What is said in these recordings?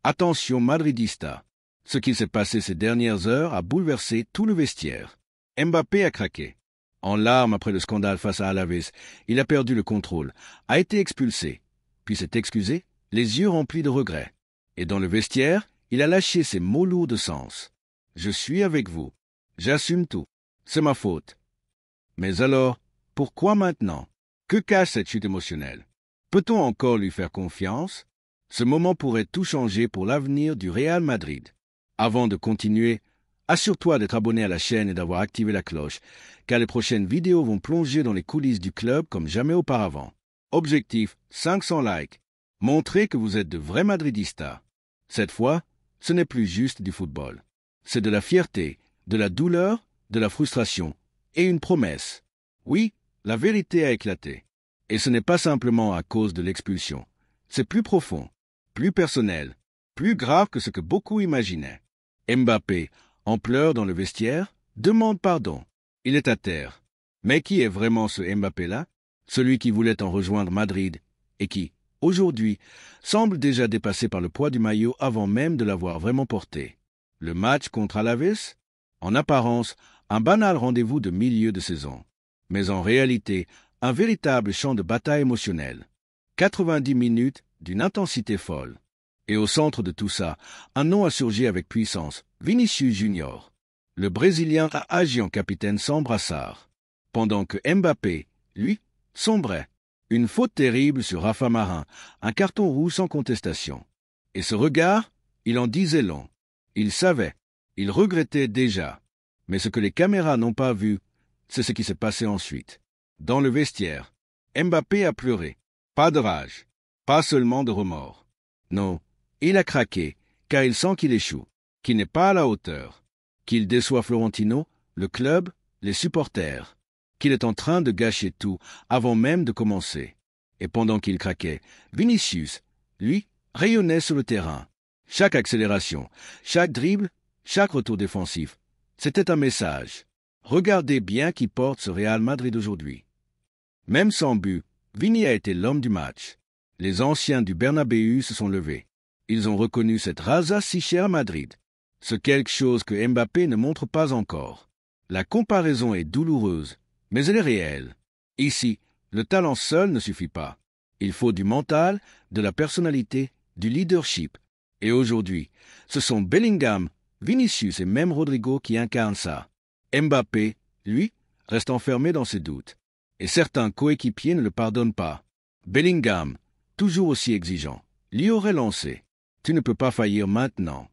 Attention madridista. Ce qui s'est passé ces dernières heures a bouleversé tout le vestiaire. Mbappé a craqué. En larmes après le scandale face à Alaves, il a perdu le contrôle, a été expulsé, puis s'est excusé, les yeux remplis de regrets. Et dans le vestiaire, il a lâché ces mots lourds de sens. Je suis avec vous. J'assume tout. C'est ma faute. Mais alors, pourquoi maintenant? Que cache cette chute émotionnelle? Peut-on encore lui faire confiance? Ce moment pourrait tout changer pour l'avenir du Real Madrid. Avant de continuer, assure-toi d'être abonné à la chaîne et d'avoir activé la cloche, car les prochaines vidéos vont plonger dans les coulisses du club comme jamais auparavant. Objectif, 500 likes. Montrez que vous êtes de vrais madridistas. Cette fois, ce n'est plus juste du football. C'est de la fierté, de la douleur, de la frustration et une promesse. Oui, la vérité a éclaté. Et ce n'est pas simplement à cause de l'expulsion. C'est plus profond, plus personnel, plus grave que ce que beaucoup imaginaient. Mbappé, en pleurs dans le vestiaire, demande pardon. Il est à terre. Mais qui est vraiment ce Mbappé-là? Celui qui voulait en rejoindre Madrid et qui, aujourd'hui, semble déjà dépassé par le poids du maillot avant même de l'avoir vraiment porté. Le match contre Alaves? En apparence, un banal rendez-vous de milieu de saison. Mais en réalité, un véritable champ de bataille émotionnelle. 90 minutes d'une intensité folle. Et au centre de tout ça, un nom a surgi avec puissance, Vinicius Junior. Le Brésilien a agi en capitaine sans brassard. Pendant que Mbappé, lui, sombrait. Une faute terrible sur Rafa Marin, un carton rouge sans contestation. Et ce regard, il en disait long. Il savait, il regrettait déjà. Mais ce que les caméras n'ont pas vu, c'est ce qui s'est passé ensuite. Dans le vestiaire, Mbappé a pleuré. Pas de rage, pas seulement de remords. Non, il a craqué, car il sent qu'il échoue, qu'il n'est pas à la hauteur, qu'il déçoit Florentino, le club, les supporters, qu'il est en train de gâcher tout avant même de commencer. Et pendant qu'il craquait, Vinicius, lui, rayonnait sur le terrain. Chaque accélération, chaque dribble, chaque retour défensif, c'était un message. Regardez bien qui porte ce Real Madrid aujourd'hui. Même sans but, Vini a été l'homme du match. Les anciens du Bernabéu se sont levés. Ils ont reconnu cette raza si chère à Madrid. Ce quelque chose que Mbappé ne montre pas encore. La comparaison est douloureuse, mais elle est réelle. Ici, le talent seul ne suffit pas. Il faut du mental, de la personnalité, du leadership. Et aujourd'hui, ce sont Bellingham, Vinicius et même Rodrigo qui incarnent ça. Mbappé, lui, reste enfermé dans ses doutes. Et certains coéquipiers ne le pardonnent pas. Bellingham, toujours aussi exigeant, l'y aurait lancé. Tu ne peux pas faillir maintenant.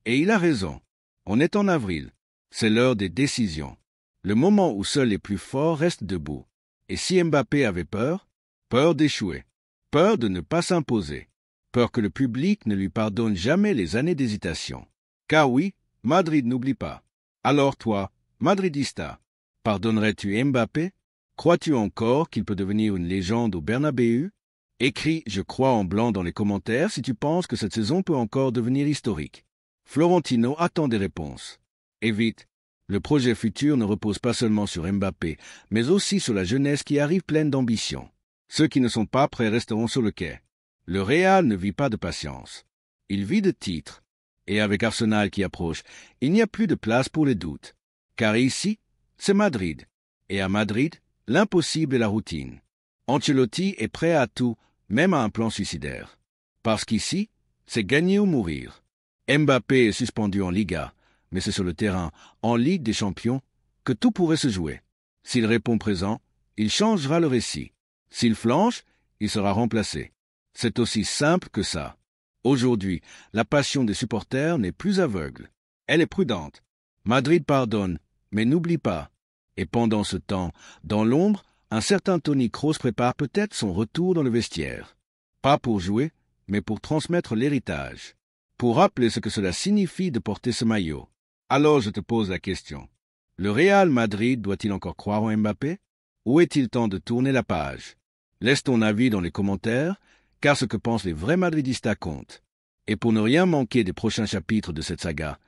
Et il a raison. On est en avril. C'est l'heure des décisions. Le moment où seuls les plus forts restent debout. Et si Mbappé avait peur? Peur d'échouer. Peur de ne pas s'imposer. Peur que le public ne lui pardonne jamais les années d'hésitation. Car oui, Madrid n'oublie pas. Alors toi, madridista, pardonnerais-tu Mbappé? Crois-tu encore qu'il peut devenir une légende au Bernabéu? Écris « Je crois » en blanc dans les commentaires si tu penses que cette saison peut encore devenir historique. Florentino attend des réponses. Et vite, le projet futur ne repose pas seulement sur Mbappé, mais aussi sur la jeunesse qui arrive pleine d'ambition. Ceux qui ne sont pas prêts resteront sur le quai. Le Real ne vit pas de patience. Il vit de titres. Et avec Arsenal qui approche, il n'y a plus de place pour les doutes. Car ici, c'est Madrid. Et à Madrid, l'impossible est la routine. Ancelotti est prêt à tout, même à un plan suicidaire. Parce qu'ici, c'est gagner ou mourir. Mbappé est suspendu en Liga, mais c'est sur le terrain, en Ligue des Champions, que tout pourrait se jouer. S'il répond présent, il changera le récit. S'il flanche, il sera remplacé. C'est aussi simple que ça. Aujourd'hui, la passion des supporters n'est plus aveugle. Elle est prudente. Madrid pardonne, mais n'oublie pas. Et pendant ce temps, dans l'ombre, un certain Toni Kroos prépare peut-être son retour dans le vestiaire. Pas pour jouer, mais pour transmettre l'héritage. Pour rappeler ce que cela signifie de porter ce maillot. Alors je te pose la question. Le Real Madrid doit-il encore croire en Mbappé? Ou est-il temps de tourner la page? Laisse ton avis dans les commentaires, car ce que pensent les vrais madridistas compte. Et pour ne rien manquer des prochains chapitres de cette saga,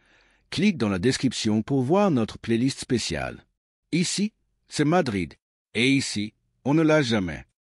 clique dans la description pour voir notre playlist spéciale. Ici, c'est Madrid. Et ici, on ne lâche jamais.